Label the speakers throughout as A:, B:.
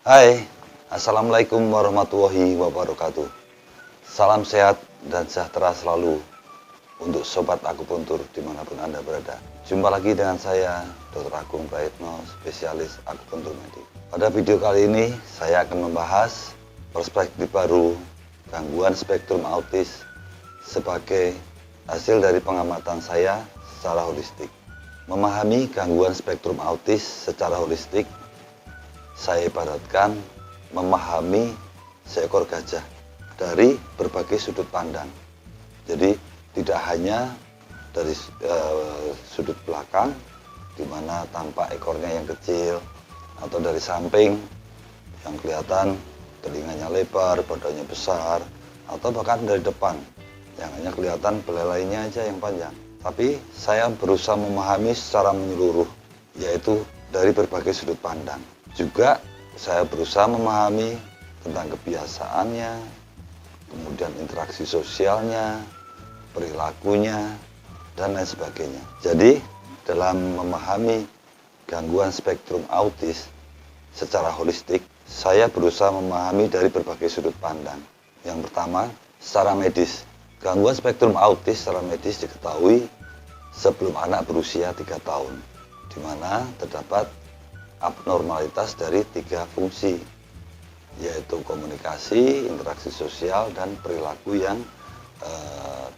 A: Hai, Assalamualaikum warahmatullahi wabarakatuh. Salam sehat dan sejahtera selalu untuk Sobat Akupuntur dimanapun Anda berada. Jumpa lagi dengan saya, Dr. Agung Praetno, spesialis akupuntur medik. Pada video kali ini, saya akan membahas perspektif baru gangguan spektrum autis sebagai hasil dari pengamatan saya secara holistik. Memahami gangguan spektrum autis secara holistik, saya ibaratkan memahami seekor gajah dari berbagai sudut pandang. Jadi tidak hanya dari sudut belakang, di mana tampak ekornya yang kecil, atau dari samping yang kelihatan telinganya lebar, badannya besar, atau bahkan dari depan yang hanya kelihatan belalainya aja yang panjang. Tapi saya berusaha memahami secara menyeluruh, yaitu dari berbagai sudut pandang. Juga saya berusaha memahami tentang kebiasaannya, kemudian interaksi sosialnya, perilakunya, dan lain sebagainya. Jadi dalam memahami gangguan spektrum autis secara holistik, saya berusaha memahami dari berbagai sudut pandang. Yang pertama, secara medis. Gangguan spektrum autis secara medis diketahui sebelum anak berusia 3 tahun, di mana terdapat abnormalitas dari 3 fungsi, yaitu komunikasi, interaksi sosial, dan perilaku yang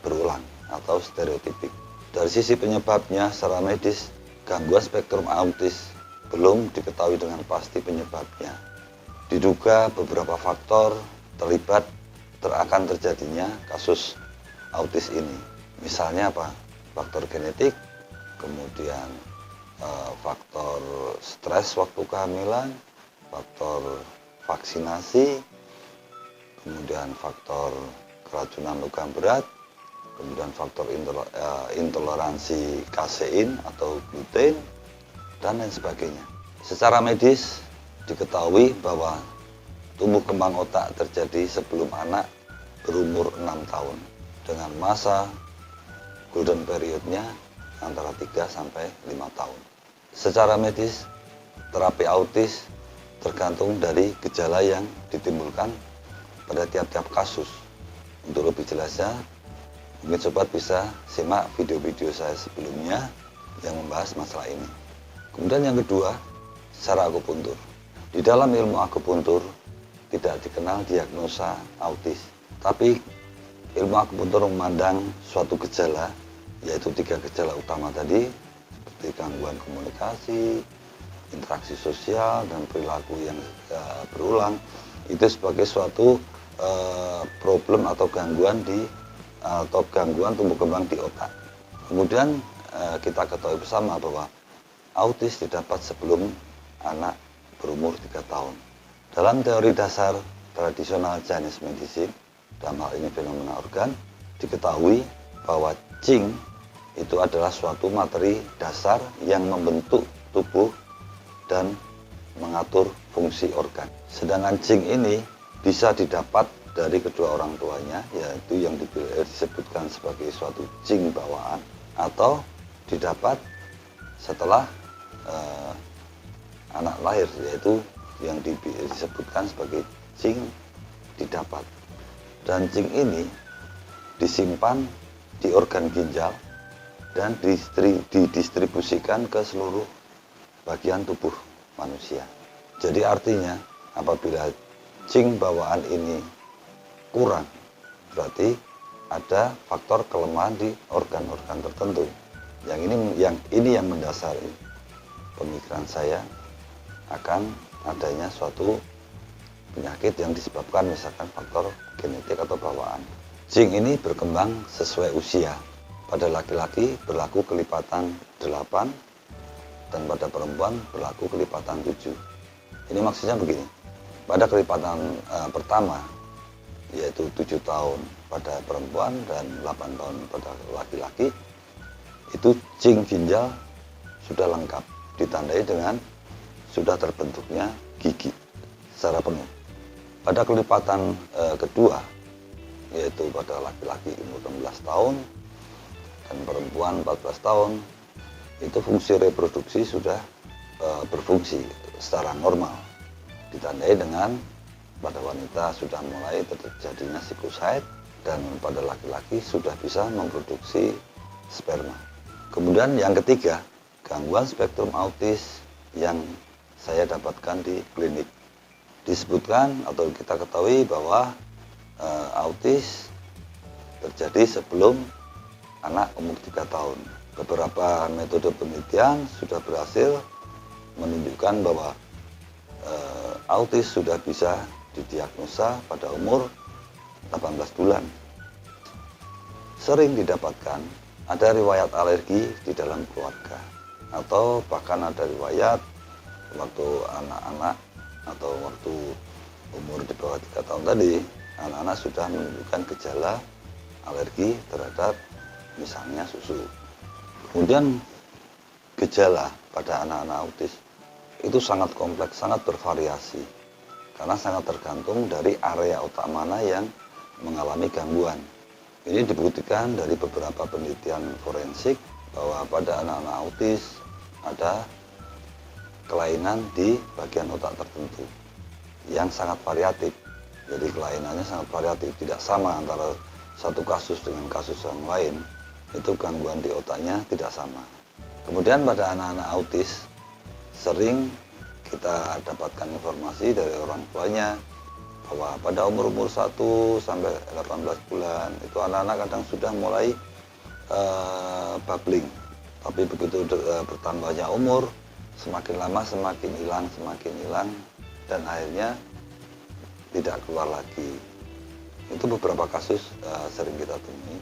A: berulang atau stereotipik. Dari sisi penyebabnya secara medis, gangguan spektrum autis belum diketahui dengan pasti penyebabnya. Diduga beberapa faktor terlibat akan terjadinya kasus autis ini. Misalnya apa? Faktor genetik, kemudian faktor stres waktu kehamilan, faktor vaksinasi, kemudian faktor keracunan logam berat, kemudian faktor intoleransi kasein atau gluten, dan lain sebagainya. Secara medis diketahui bahwa tumbuh kembang otak terjadi sebelum anak berumur 6 tahun dengan masa golden periodnya antara 3 sampai 5 tahun. Secara medis, terapi autis tergantung dari gejala yang ditimbulkan pada tiap-tiap kasus. Untuk lebih jelasnya, mungkin sobat bisa simak video-video saya sebelumnya yang membahas masalah ini. Kemudian yang kedua, secara akupuntur. Di dalam ilmu akupuntur tidak dikenal diagnosa autis, tapi ilmu akupuntur memandang suatu gejala, yaitu 3 gejala utama tadi, seperti gangguan komunikasi, interaksi sosial, dan perilaku yang berulang, itu sebagai suatu problem atau gangguan tumbuh kembang di otak. Kemudian kita ketahui bersama bahwa autis didapat sebelum anak berumur 3 tahun. Dalam teori dasar tradisional Chinese medicine, dalam hal ini fenomena organ, diketahui bahwa Qing itu adalah suatu materi dasar yang membentuk tubuh dan mengatur fungsi organ. Sedangkan Qing ini bisa didapat dari kedua orang tuanya, yaitu yang disebutkan sebagai suatu Qing bawaan, atau didapat setelah anak lahir, yaitu yang disebutkan sebagai Qing didapat. Dan Qing ini disimpan di organ ginjal dan didistribusikan ke seluruh bagian tubuh manusia. Jadi artinya apabila Qing bawaan ini kurang, berarti ada faktor kelemahan di organ-organ tertentu. Yang ini yang mendasari pemikiran saya akan adanya suatu penyakit yang disebabkan misalkan faktor genetik atau bawaan. Qing ini berkembang sesuai usia. Pada laki-laki berlaku kelipatan 8 dan pada perempuan berlaku kelipatan 7. Ini maksudnya begini. Pada kelipatan pertama, yaitu 7 tahun pada perempuan dan 8 tahun pada laki-laki, itu Qing ginjal sudah lengkap, ditandai dengan sudah terbentuknya gigi secara penuh. Pada kelipatan kedua, yaitu pada laki-laki umur 16 tahun dan perempuan 14 tahun, itu fungsi reproduksi sudah berfungsi secara normal. ditandai dengan pada wanita sudah mulai terjadinya siklus haid dan pada laki-laki sudah bisa memproduksi sperma. Kemudian yang ketiga, gangguan spektrum autis yang saya dapatkan di klinik. Disebutkan atau kita ketahui bahwa autis terjadi sebelum anak umur 3 tahun. Beberapa metode penelitian sudah berhasil menunjukkan bahwa autis sudah bisa didiagnosa pada umur 18 bulan. Sering didapatkan ada riwayat alergi di dalam keluarga, atau bahkan ada riwayat waktu anak-anak atau waktu umur di bawah 3 tahun tadi, anak-anak sudah menunjukkan gejala alergi terhadap misalnya susu. Kemudian gejala pada anak-anak autis itu sangat kompleks, sangat bervariasi, karena sangat tergantung dari area otak mana yang mengalami gangguan. Ini dibuktikan dari beberapa penelitian forensik bahwa pada anak-anak autis ada kelainan di bagian otak tertentu yang sangat variatif. Jadi kelainannya sangat variatif, tidak sama antara satu kasus dengan kasus yang lain. Itu gangguan di otaknya tidak sama. Kemudian pada anak-anak autis sering kita dapatkan informasi dari orang tuanya bahwa pada umur-umur 1 sampai 18 bulan itu anak-anak kadang sudah mulai babbling. Tapi begitu bertambahnya umur, semakin lama semakin hilang dan akhirnya tidak keluar lagi. Itu beberapa kasus sering kita temui.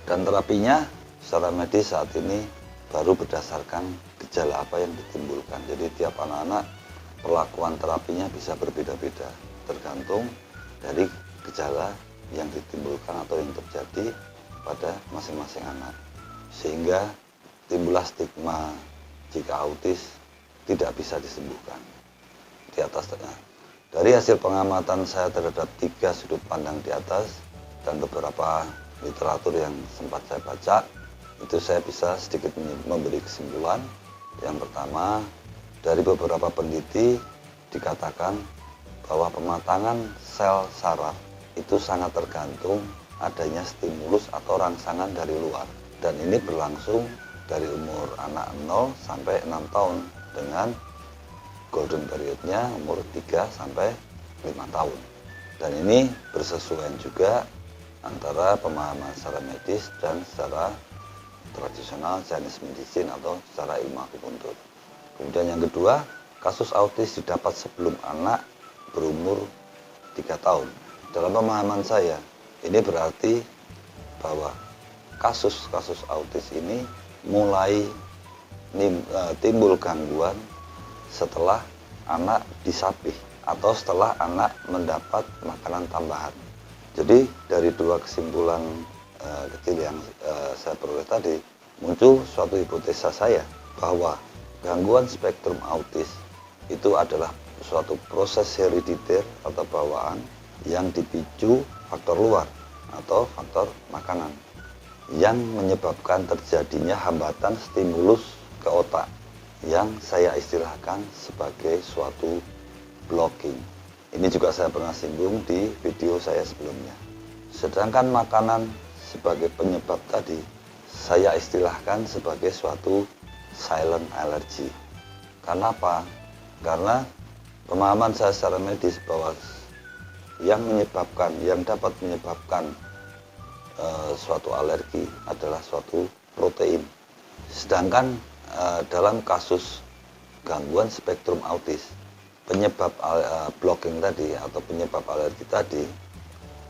A: Dan terapinya secara medis saat ini baru berdasarkan gejala apa yang ditimbulkan. Jadi tiap anak-anak perlakuan terapinya bisa berbeda-beda, tergantung dari gejala yang ditimbulkan atau yang terjadi pada masing-masing anak. Sehingga timbullah stigma jika autis tidak bisa disembuhkan. Di atas dari hasil pengamatan saya terhadap 3 sudut pandang di atas dan beberapa literatur yang sempat saya baca, itu saya bisa sedikit memberi kesimpulan. Yang pertama, dari beberapa peneliti dikatakan bahwa pematangan sel saraf itu sangat tergantung adanya stimulus atau rangsangan dari luar, dan ini berlangsung dari umur anak 0 sampai 6 tahun dengan golden periodnya umur 3 sampai 5 tahun. Dan ini bersesuaian juga antara pemahaman secara medis dan secara tradisional Chinese medicine atau secara ilmu akupuntur. Kemudian yang kedua, kasus autis didapat sebelum anak berumur 3 tahun. Dalam pemahaman saya, ini berarti bahwa kasus-kasus autis ini mulai timbul gangguan setelah anak disapih atau setelah anak mendapat makanan tambahan. Jadi dari 2 kesimpulan kecil yang saya peroleh tadi, muncul suatu hipotesa saya bahwa gangguan spektrum autis itu adalah suatu proses herediter atau bawaan yang dipicu faktor luar atau faktor makanan yang menyebabkan terjadinya hambatan stimulus ke otak yang saya istilahkan sebagai suatu blocking. Ini juga saya pernah singgung di video saya sebelumnya. Sedangkan makanan sebagai penyebab tadi saya istilahkan sebagai suatu silent allergy. Karena apa? Karena pemahaman saya secara medis bahwa yang dapat menyebabkan suatu alergi adalah suatu protein. Sedangkan dalam kasus gangguan spektrum autis, penyebab blocking tadi atau penyebab alergi tadi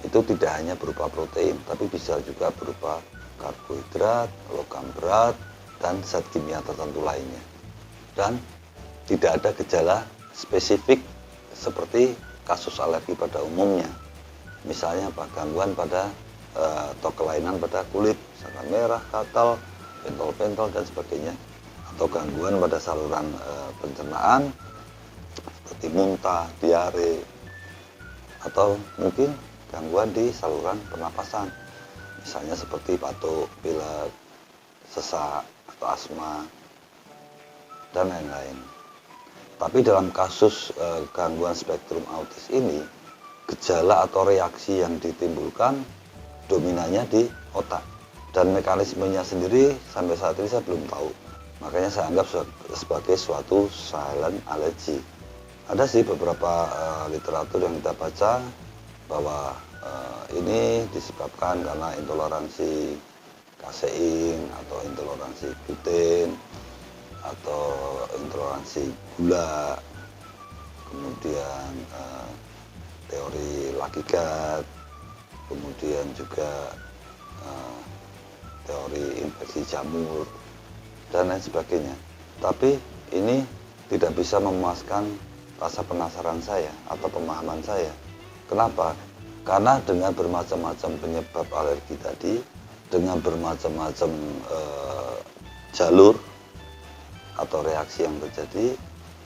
A: itu tidak hanya berupa protein, tapi bisa juga berupa karbohidrat, logam berat, dan zat kimia tertentu lainnya. Dan tidak ada gejala spesifik seperti kasus alergi pada umumnya. Misalnya gangguan pada atau kelainan pada kulit, misalkan merah, gatal, pentol-pentol dan sebagainya, atau gangguan pada saluran pencernaan seperti muntah, diare, atau mungkin gangguan di saluran pernapasan, misalnya seperti batuk, pilek, sesak, atau asma, dan lain-lain. Tapi dalam kasus gangguan spektrum autis ini, gejala atau reaksi yang ditimbulkan dominannya di otak. Dan mekanismenya sendiri sampai saat ini saya belum tahu. Makanya saya anggap sebagai suatu silent allergy. Ada sih beberapa literatur yang kita baca bahwa ini disebabkan karena intoleransi kasein atau intoleransi gluten atau intoleransi gula, kemudian teori Lakigat, kemudian juga teori infeksi jamur dan lain sebagainya. Tapi ini tidak bisa memuaskan rasa penasaran saya atau pemahaman saya. Kenapa? Karena dengan bermacam-macam penyebab alergi tadi, dengan bermacam-macam jalur atau reaksi yang terjadi,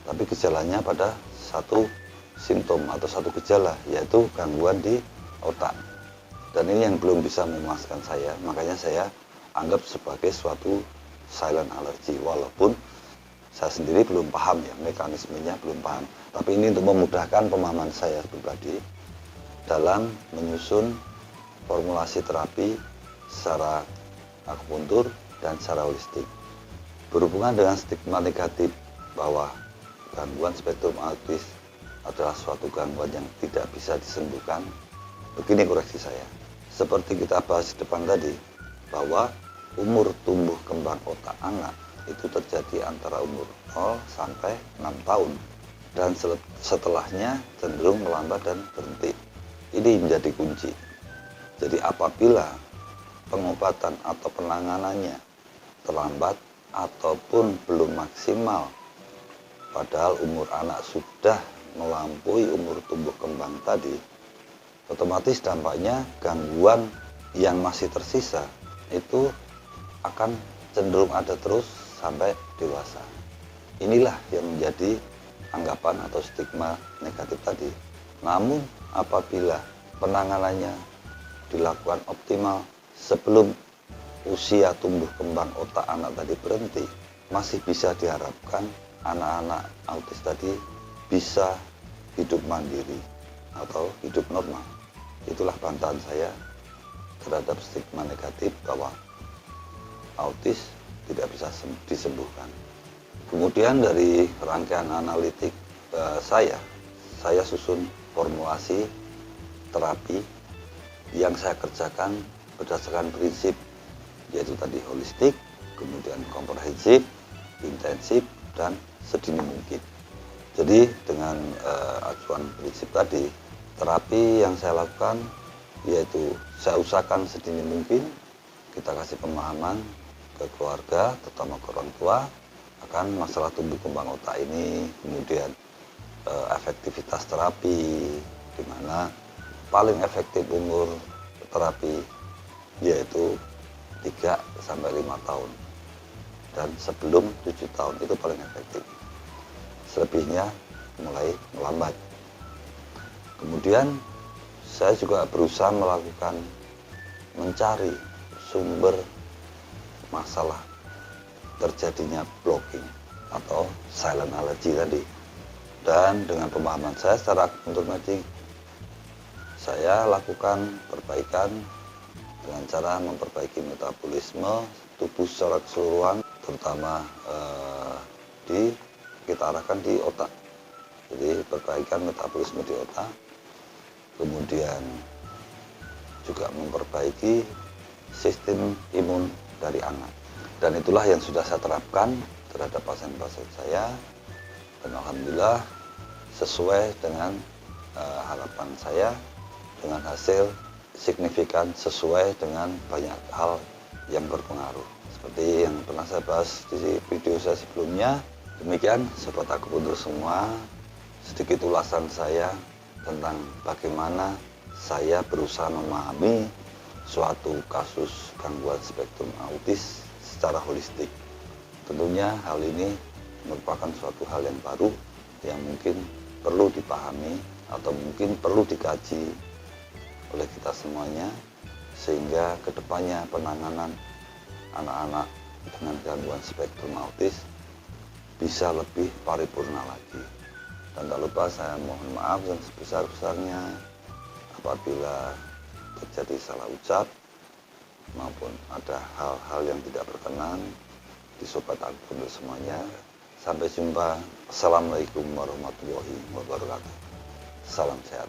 A: tapi gejalanya pada satu simptom atau satu gejala, yaitu gangguan di otak. Dan ini yang belum bisa memuaskan saya, makanya saya anggap sebagai suatu silent allergy, walaupun saya sendiri belum paham ya, mekanismenya belum paham. Tapi ini untuk memudahkan pemahaman saya pribadi dalam menyusun formulasi terapi secara akupuntur dan secara holistik. Berhubungan dengan stigma negatif bahwa gangguan spektrum autis adalah suatu gangguan yang tidak bisa disembuhkan, begini koreksi saya. Seperti kita bahas di depan tadi, bahwa umur tumbuh kembang otak anak itu terjadi antara umur 0 sampai 6 tahun. Dan setelahnya cenderung melambat dan berhenti. Ini menjadi kunci. Jadi apabila pengobatan atau penanganannya terlambat ataupun belum maksimal, padahal umur anak sudah melampaui umur tumbuh kembang tadi, otomatis dampaknya gangguan yang masih tersisa itu akan cenderung ada terus sampai dewasa. Inilah yang menjadi anggapan atau stigma negatif tadi. Namun apabila penanganannya dilakukan optimal sebelum usia tumbuh kembang otak anak tadi berhenti, masih bisa diharapkan anak-anak autis tadi bisa hidup mandiri atau hidup normal. Itulah bantahan saya terhadap stigma negatif bahwa autis tidak bisa disembuhkan. Kemudian dari rangkaian analitik saya susun formulasi terapi yang saya kerjakan berdasarkan prinsip, yaitu tadi holistik, kemudian komprehensif, intensif, dan sedini mungkin. Jadi dengan acuan prinsip tadi, terapi yang saya lakukan yaitu saya usahakan sedini mungkin kita kasih pemahaman ke keluarga, terutama ke orang tua, akan masalah tumbuh kembang otak ini, kemudian efektivitas terapi, di mana paling efektif umur terapi yaitu 3 sampai 5 tahun, dan sebelum 7 tahun itu paling efektif, selebihnya mulai melambat. Kemudian saya juga berusaha mencari sumber masalah terjadinya blocking atau silent allergy tadi. Dan dengan pemahaman saya secara akupuntur magic, saya lakukan perbaikan dengan cara memperbaiki metabolisme tubuh secara keseluruhan, terutama kita arahkan di otak. Jadi perbaikan metabolisme di otak, kemudian juga memperbaiki sistem imun dari anak. Dan itulah yang sudah saya terapkan terhadap pasien-pasien saya, dan alhamdulillah sesuai dengan harapan saya, dengan hasil signifikan sesuai dengan banyak hal yang berpengaruh, seperti yang pernah saya bahas di video saya sebelumnya. Demikian sobat akupuntur semua, sedikit ulasan saya tentang bagaimana saya berusaha memahami suatu kasus gangguan spektrum autis secara holistik. Tentunya hal ini merupakan suatu hal yang baru yang mungkin perlu dipahami atau mungkin perlu dikaji oleh kita semuanya, sehingga kedepannya penanganan anak-anak dengan gangguan spektrum autis bisa lebih paripurna lagi. Dan tak lupa saya mohon maaf yang sebesar-besarnya apabila terjadi salah ucap maupun ada hal-hal yang tidak berkenan di Sobat Aku Puntur semuanya. Sampai jumpa. Assalamualaikum warahmatullahi wabarakatuh. Salam sehat.